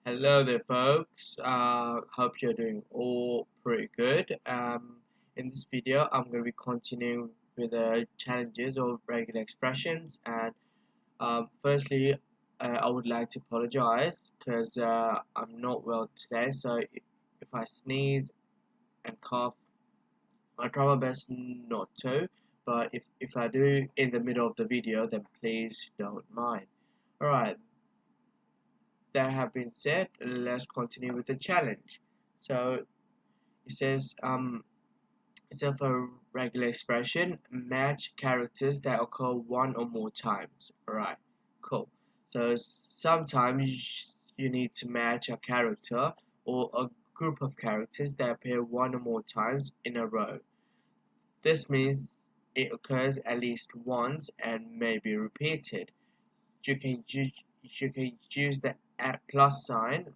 Hello there, folks. Hope you're doing all pretty good. In this video, I'm going to be continuing with the challenges of regular expressions. And firstly, I would like to apologize because I'm not well today. So if I sneeze and cough, I try my best not to. But if I do in the middle of the video, then please don't mind. Alright, that have been said, let's continue with the challenge. So it says instead of a regular expression, match characters that occur one or more times. Alright, cool. So sometimes you need to match a character or a group of characters that appear one or more times in a row. This means it occurs at least once and may be repeated. You can use the at plus sign,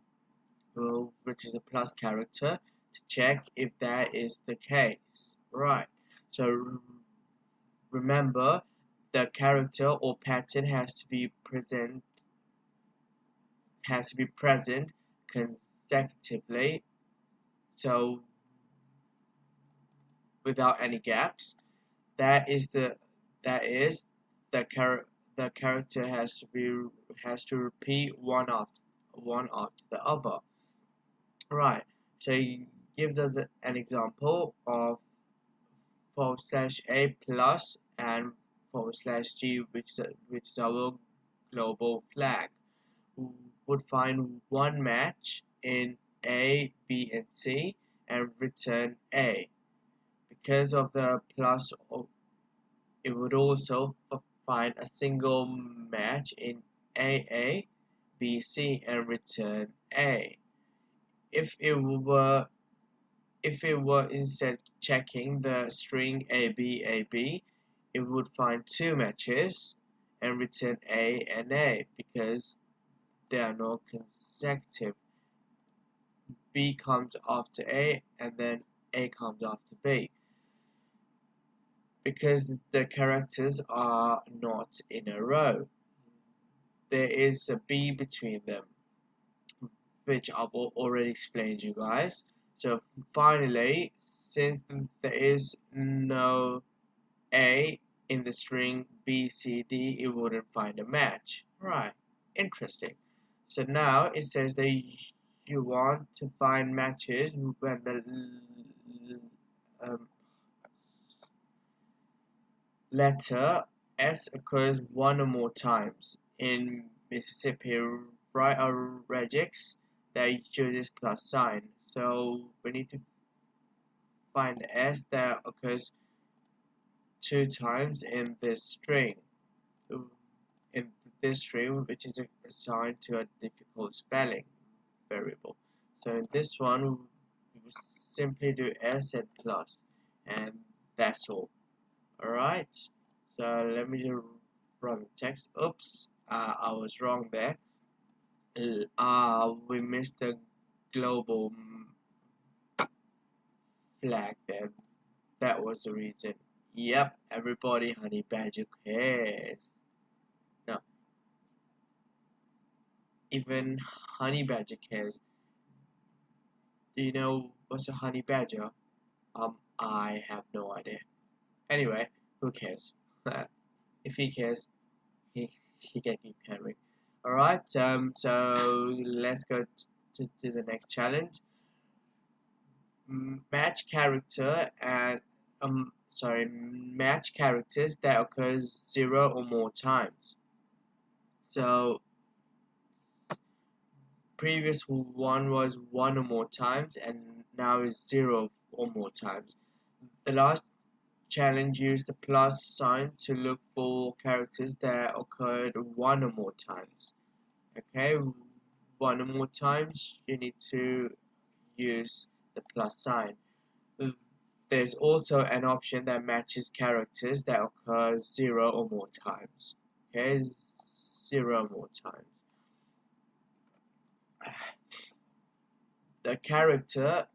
which is a plus character, to check if that is the case. Right. So remember, the character or pattern has to be present consecutively, so without any gaps. That is that is the character has to repeat one after the other. Right. So it gives us an example of /a plus and /g, which is our global flag. We would find one match in A, B, and C and return A. Because of the plus, it would also find a single match in AA, B, C and return A. If it were If it were instead checking the string AB, it would find two matches and return A and A because they are not consecutive. B comes after A and then A comes after B because the characters are not in a row. There is a B between them, which I've already explained you guys. So finally, since there is no A in the string BCD, it wouldn't find a match. Right, interesting. So now it says that you want to find matches when the letter S occurs one or more times. In Mississippi, write a regex that uses plus sign. So we need to find S that occurs two times in this string. In this string, which is assigned to a difficult spelling variable. So in this one, we will simply do S and plus, and that's all. Alright, so let me just run the text. Oops, I was wrong there. We missed the global flag there. That was the reason. Yep, everybody, honey badger cares. Now, even honey badger cares. Do you know what's a honey badger? I have no idea. Anyway, who cares? If he cares, he can keep caring. Alright, so let's go to the next challenge. Match character and match characters that occurs 0 or more times. So previous one was one or more times and now is 0 or more times. The last challenge used the plus sign to look for characters that occurred one or more times. Okay, one or more times you need to use the plus sign. There's also an option that matches characters that occur 0 or more times. Okay, 0 or more times. The character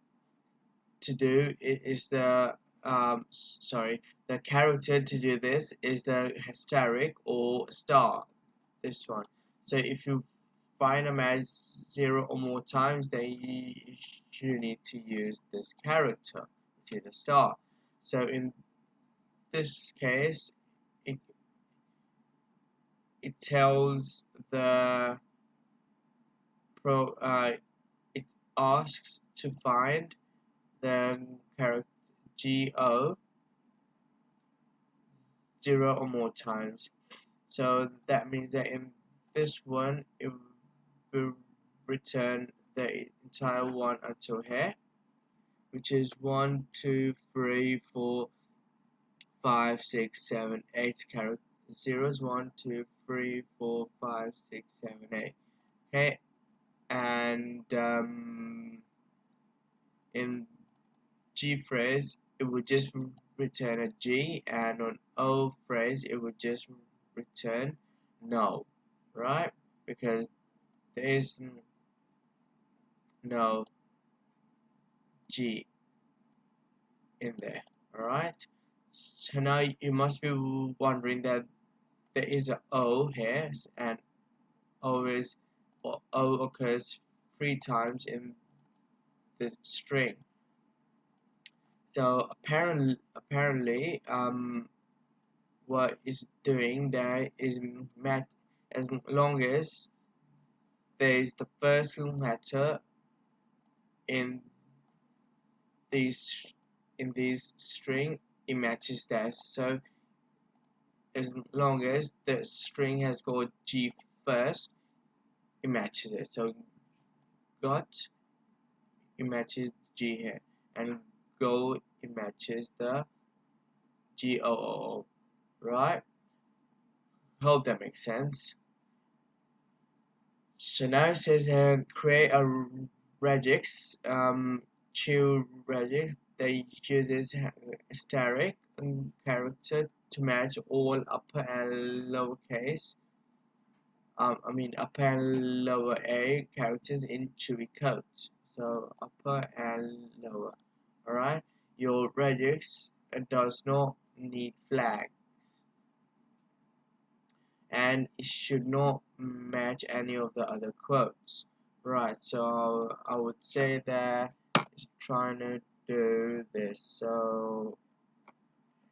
to do is the the character to do this is the asterisk or star, this one. So if you find a match 0 or more times, then you need to use this character, which is a star. So in this case, it, it tells the it asks to find the character GO 0 or more times. So that means that in this one, it will return the entire one until here, which is 1, 2, 3, 4, 5, 6, 7, 8 character zeros. 1, 2, 3, 4, 5, 6, 7, 8. Okay, and in G phrase, it would just return a G, and on O phrase, it would just return no, right? Because there is no G in there, alright? So now you must be wondering that there is a O here, and O occurs 3 times in the string. So apparently, what is doing there is match as long as there is the first letter in these string, it matches that. So as long as the string has got G first, it matches it. So got, it matches G here, and go, it matches the GOO, right? Hope that makes sense. So now it says create a regex, choose regex that uses asterisk character to match all upper and lowercase, upper and lower A characters in Chewy code. So upper and lower. Alright, your regex does not need flag, and it should not match any of the other quotes. Right, so I would say that it's trying to do this. So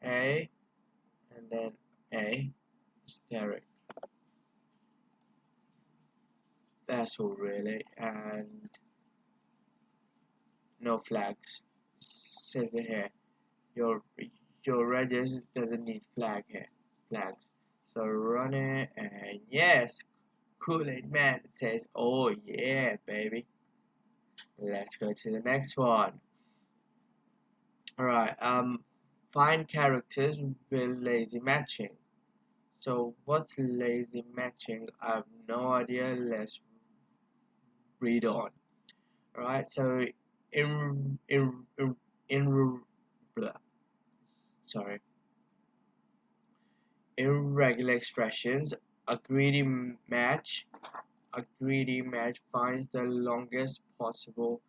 A and then A, asterisk. That's all really, and no flags. Says it here. Your register doesn't need flags. So run it, and yes, Kool-Aid Man says, oh yeah, baby. Let's go to the next one. Alright, find characters with lazy matching. So what's lazy matching? I have no idea. Let's read on. Alright, so in in in, in blah, sorry, irregular expressions, a greedy match finds the longest possible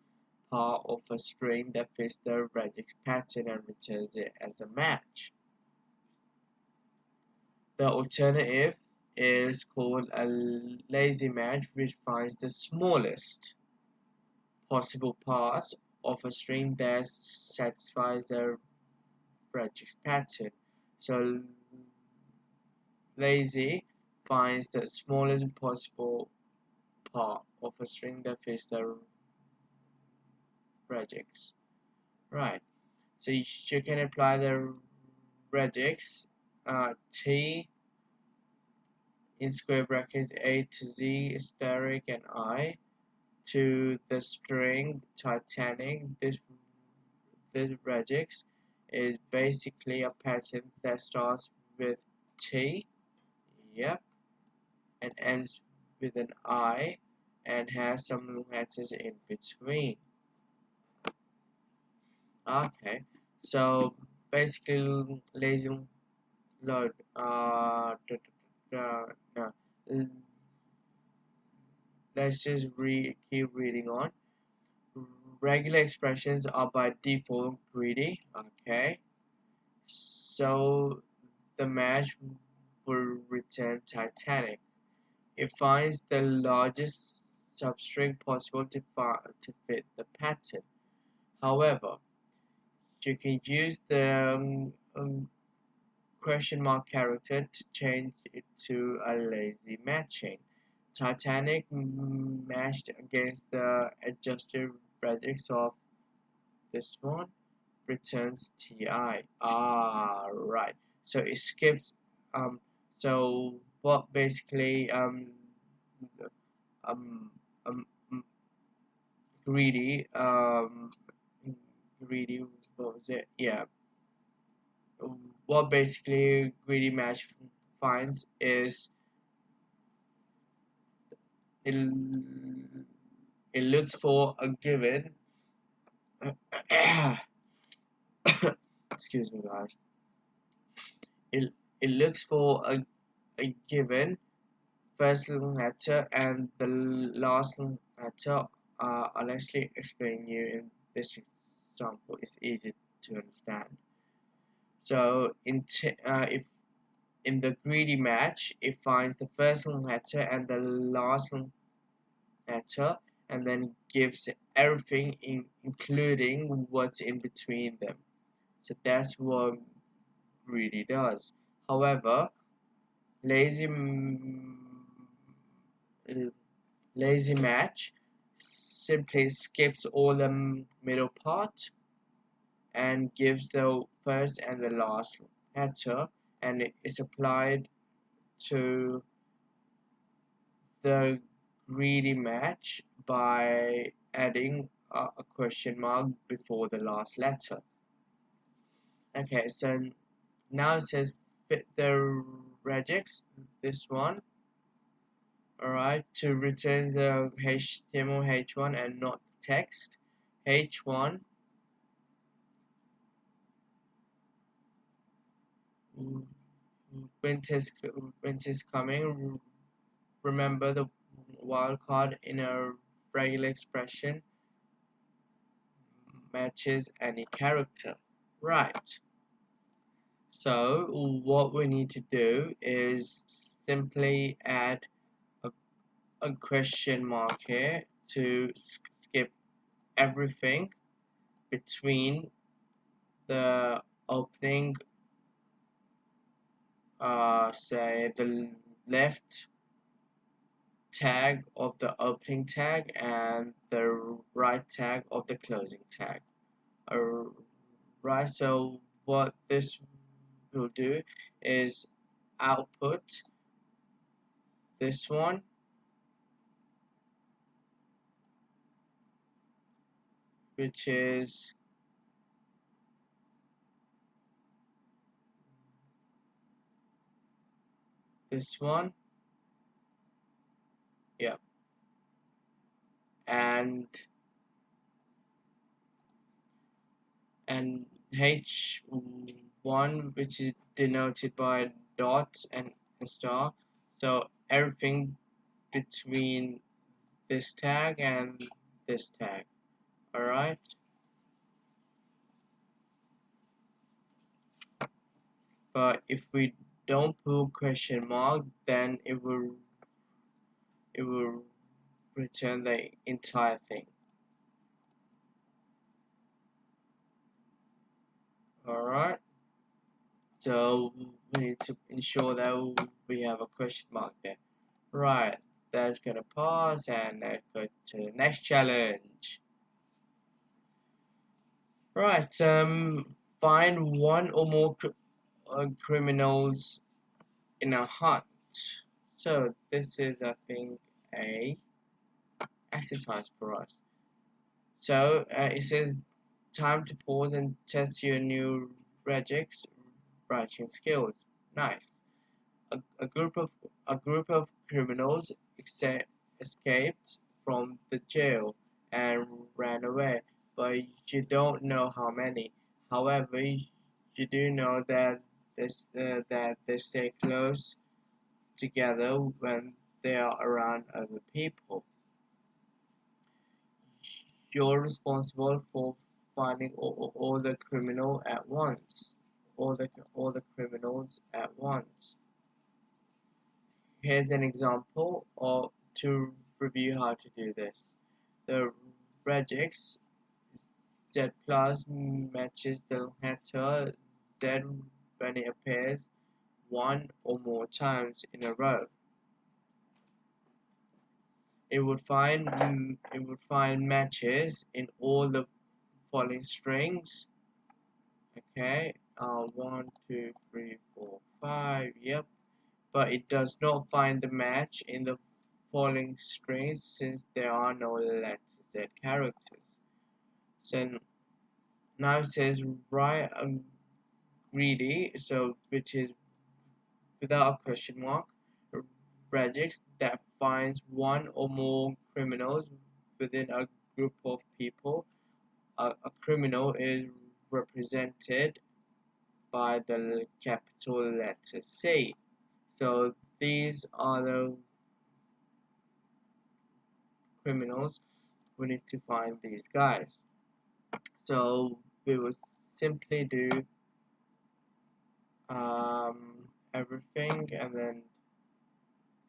part of a string that fits the regex pattern and returns it as a match. The alternative is called a lazy match, which finds the smallest possible part of a string that satisfies the regex pattern. So lazy finds the smallest possible part of a string that fits the regex. Right. So you can apply the regex t in square brackets a to z asterisk and I to the string Titanic. This regex is basically a pattern that starts with T, yep, and ends with an I and has some letters in between. Okay, so basically lazy load no. Let's just keep reading on. Regular expressions are by default greedy. Okay, so the match will return Titanic. It finds the largest substring possible to fit the pattern. However, you can use the question mark character to change it to a lazy matching. Titanic matched against the adjusted radix of this one returns TI. Ah, right. So it skips. So what basically um, um um, greedy greedy what was it? Yeah. What basically greedy match finds is it, it looks for a given. Excuse me, guys. It looks for a given first letter and the last letter. I'll actually explain you in this example. It's easy to understand. So if in the greedy match, it finds the first letter and the last letter, and then gives everything including what's in between them. So that's what greedy does. However, lazy lazy match simply skips all the middle part and gives the first and the last letter, and it is applied to the greedy match by adding a question mark before the last letter. Okay, so now it says fit the regex, this one. Alright, to return the HTML H1 and not text. H1 winter's coming. Remember the wildcard in a regular expression matches any character. Right. So what we need to do is simply add a question mark here to skip everything between the opening, say the left tag of the opening tag and the right tag of the closing tag. Right, so what this will do is output this one, which is this one, yeah, and H1, which is denoted by dots and a star. So everything between this tag and this tag. Alright. But if we don't put question mark, then it will return the entire thing. Alright. So we need to ensure that we have a question mark there. Right. That's gonna pause and let's go to the next challenge. Right. Find one or more criminals in a hunt. So this is, I think, a exercise for us. So it says time to pause and test your new regex writing skills. Nice. A group of criminals escaped from the jail and ran away, but you don't know how many. However, you do know that they stay close together when they are around other people. You're responsible for finding all the criminal at once. All the criminals at once. Here's an example of to review how to do this. The regex Z plus matches the letter Z when it appears one or more times in a row. It would find matches in all the following strings. Okay, 1, 2, 3, 4, 5. Yep, but it does not find the match in the following strings since there are no letter Z characters. So now it says write a greedy, so which is without a question mark, regex that finds one or more criminals within a group of people. A criminal is represented by the capital letter C. So these are the criminals. We need to find these guys. So we will simply do everything and then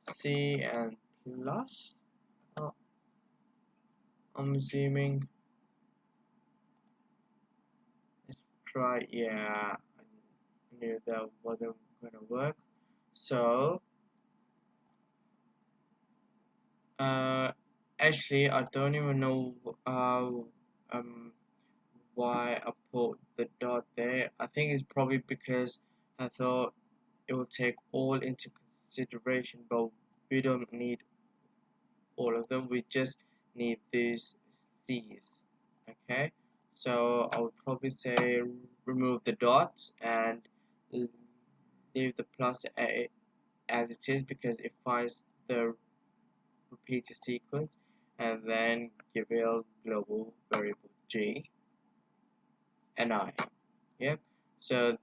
C and plus. Oh, I'm assuming. Let's try. Yeah, I knew that wasn't gonna work. So uh, actually, I don't even know why I put the dot there. I think it's probably because I thought it will take all into consideration, but we don't need all of them. We just need these C's. Okay, so I would probably say remove the dots and leave the plus A as it is because it finds the repeated sequence, and then give it a global variable G and I. Yep, so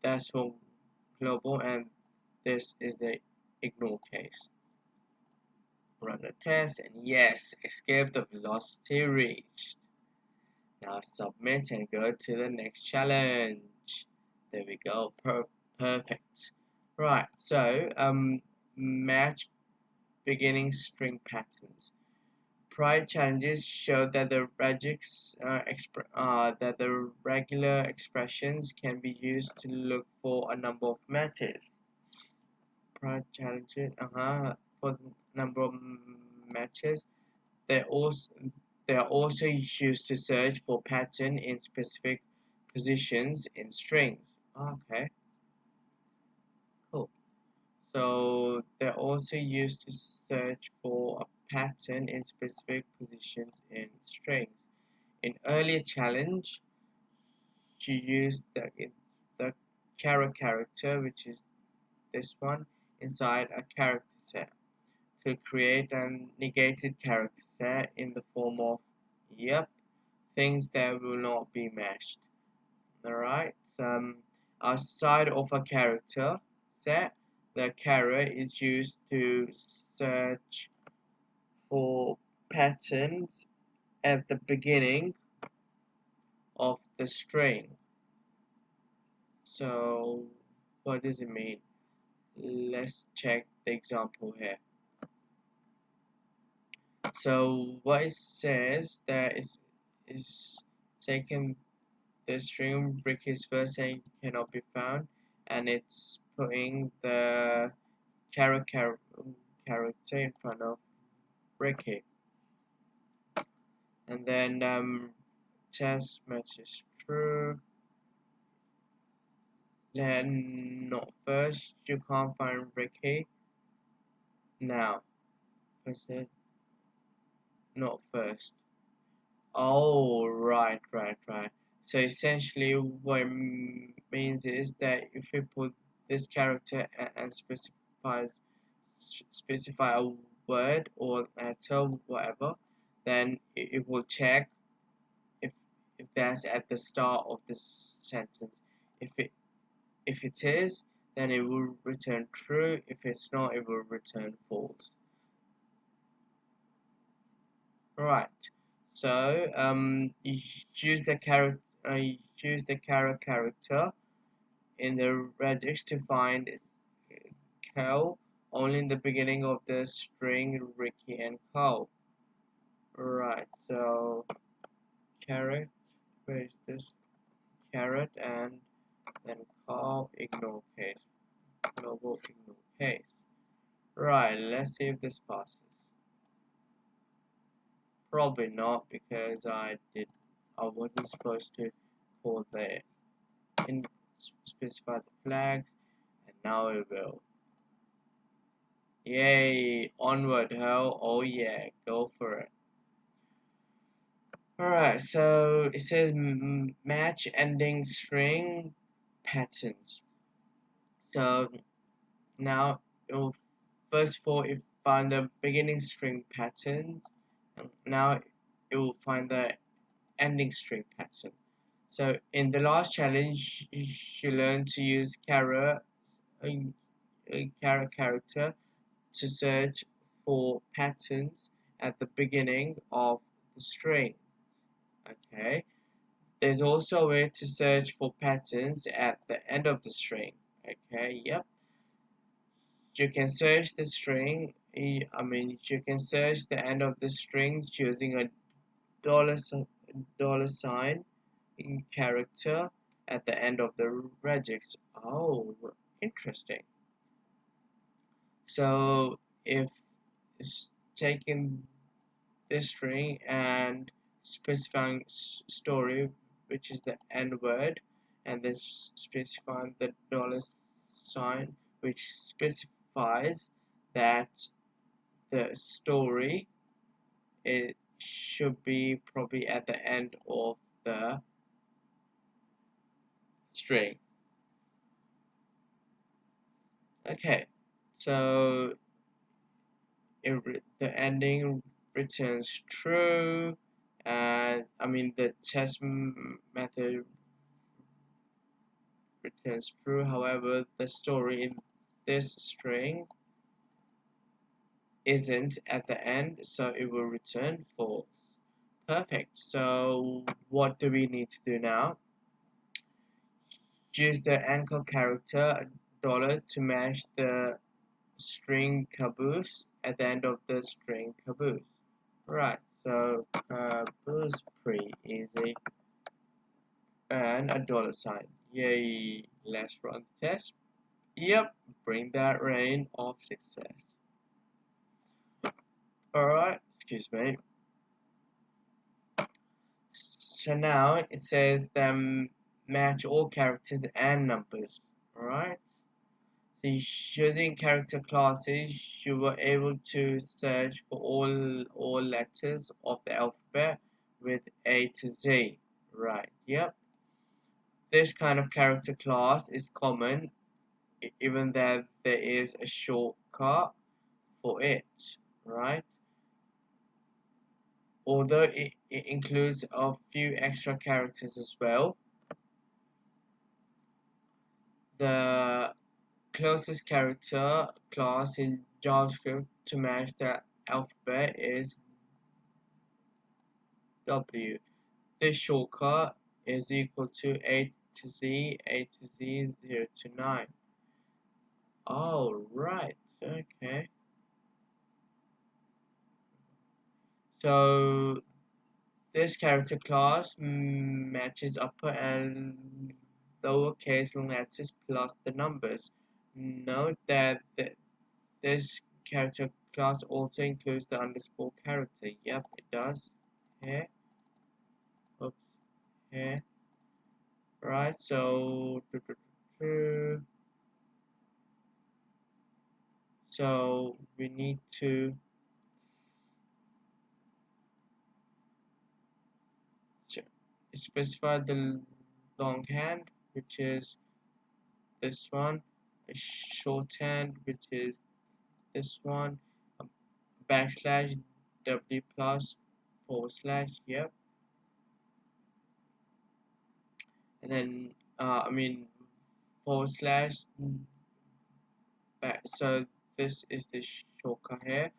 that's for global, and this is the ignore case. Run the test, and yes, escape the velocity reached. Now submit and go to the next challenge. There we go. Perfect. Right. So match beginning string patterns. Prior challenges showed that the regular expressions can be used to look for a number of matches. Prior challenges, for the number of matches, they also they are also used to search for pattern in specific positions in strings. Okay, cool. So they're also used to search for a pattern in specific positions in strings. In earlier challenge, you used the character, which is this one, inside a character set to create a negated character set in the form of, yep, things that will not be matched. Alright, outside of a character set, the chara is used to search for patterns at the beginning of the string. So, what does it mean? Let's check the example here. So, what it says that is taken the string brick is first saying cannot be found, and it's putting the character in front of Ricky, and then test matches true. Then not first, you can't find Ricky. Now, I said not first. Oh, right. So essentially, what it means is that if we put this character and specify a word or letter, whatever, then it will check if if that's at the start of this sentence. If it is, then it will return true. If it's not, it will return false. Right. So you use the character in the regex to find cow only in the beginning of the string Ricky and Carl. Right, so carrot, where is this? Carrot and then Carl, ignore case, global ignore case. Right, let's see if this passes. Probably not, because I wasn't supposed to call the specify the flags, and now it will. Yay, onward ho, oh yeah, go for it. Alright, so it says match ending string patterns. So now it will first of all it find the beginning string patterns, and now it will find the ending string pattern. So in the last challenge, you learned to use character to search for patterns at the beginning of the string. Okay. There's also a way to search for patterns at the end of the string. Okay. Yep. You can search the string. You can search the end of the string using a dollar sign in character at the end of the regex. Oh, interesting. So if it's taking this string and specifying story, which is the end word, and then specifying the dollar sign, which specifies that the story it should be probably at the end of the string. Okay, so the ending returns true, and the test method returns true. However, the story in this string isn't at the end, so it will return false. Perfect. So what do we need to do now? Use the anchor character dollar to match the string caboose at the end of the string caboose. Right, so caboose pretty easy, and a dollar sign. Yay, let's run the test. Yep, bring that rain of success. Alright, excuse me. So now it says them match all characters and numbers. Alright. So using character classes, you were able to search for all letters of the alphabet with A to Z. Right, yep. This kind of character class is common, even though there is a shortcut for it, right? Although it includes a few extra characters as well. The closest character class in JavaScript to match the alphabet is W. This shortcut is equal to A to Z, 0 to 9. Oh, right, okay. So this character class matches upper and lowercase letters plus the numbers. Note that this character class also includes the underscore character. Yep, it does. Here, oops, here. Right, so so we need to specify the longhand, which is this one, a shorthand, which is this one, a backslash w plus / yep, and then / back. So this is the shortcut here,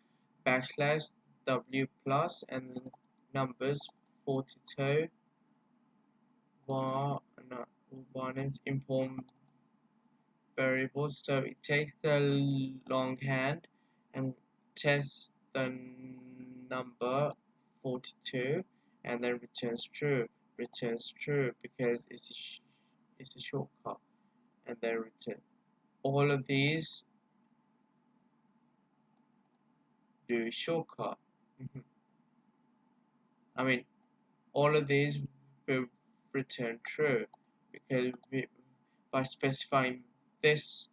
/ w plus and then numbers 42 one and important variable. So it takes the longhand and tests the number 42 and then returns true because it's a shortcut, and then return all of these do shortcut. Mhm. I mean, all of these will return true because by specifying this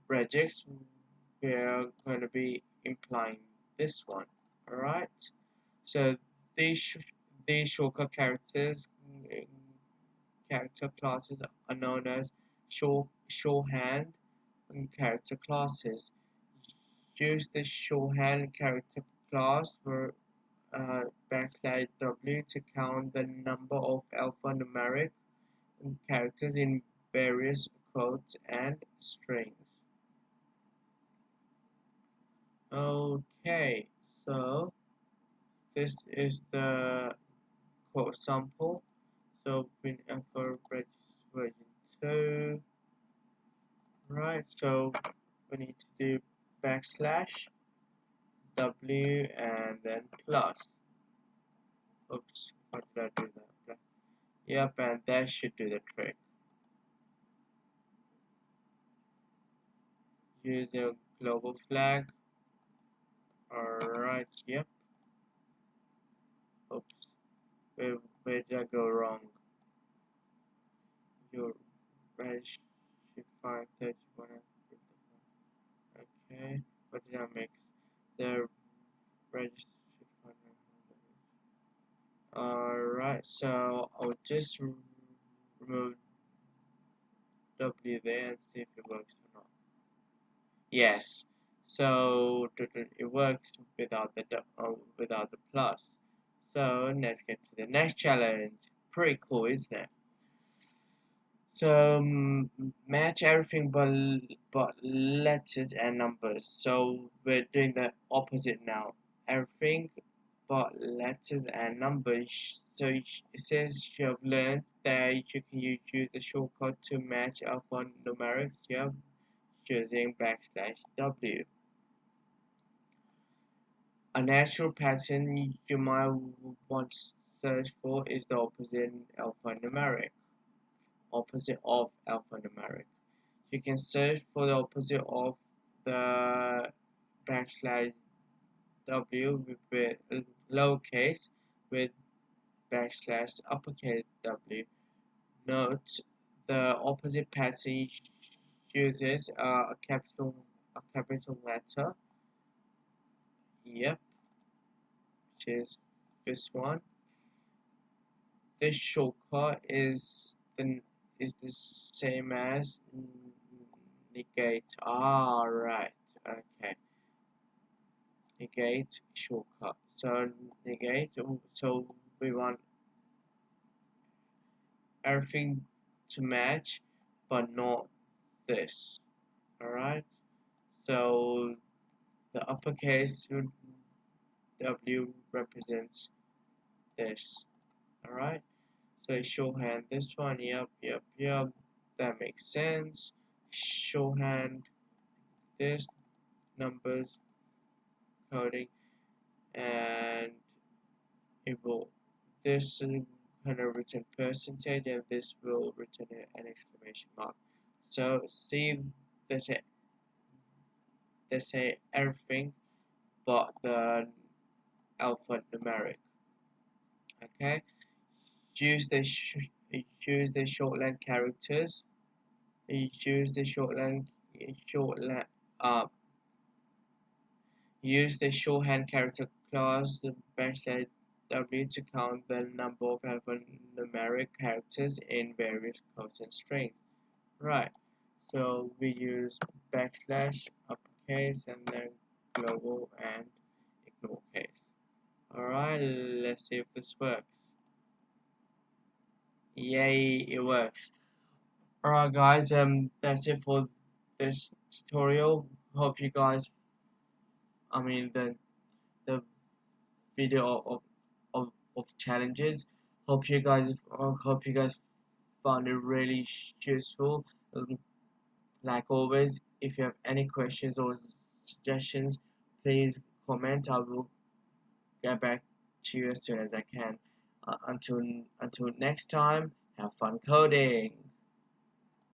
regex, we're going to be implying this one. All right. So these these shortcut mm, character classes are known as shorthand character classes. Use the shorthand character class for \w to count the number of alphanumeric characters in various quotes and strings. Okay, so this is the quote sample. So we for version 2, right? So we need to do backslash w and then plus. Oops, why did I do that? Yep, and that should do the trick. Use a global flag. Alright, yep. Oops, where did I go wrong? Your red should find 31. Okay, what did I mix? The red should find. Alright, so I'll just remove W there and see if it works or not. Yes, so it works without without the plus. So let's get to the next challenge. Pretty cool, isn't it? So match everything but letters and numbers. So we're doing the opposite now. Everything but letters and numbers. So it says you have learned that you can use the shortcut to match alphanumerics. You have choosing \w. A natural pattern you might want to search for is the opposite of alphanumeric. You can search for the opposite of the \w with lowercase with \uppercase w. Note the opposite passage uses a capital letter. Yep, which is this one. This shortcut is the same as negate. Ah, right. Okay. Negate shortcut. So negate. So we want everything to match, but not this. All right. So the uppercase W represents this. All right. So shorthand this one. Yep. That makes sense. Shorthand this numbers coding, and it will this kind of return percentage, and this will return an exclamation mark. So see, they say everything but the alphanumeric. Okay, use the use the shorthand characters. Use the shorthand use the shorthand character class the backslash w to count the number of alphanumeric characters in various codes and strings. Right. So we use backslash uppercase and then global and ignore case. Alright, let's see if this works. Yay, it works. Alright guys, that's it for this tutorial. Hope you guys, the video of challenges. Hope you guys found it really useful. Like always, if you have any questions or suggestions, please comment. I will get back to you as soon as I can. Until next time, have fun coding.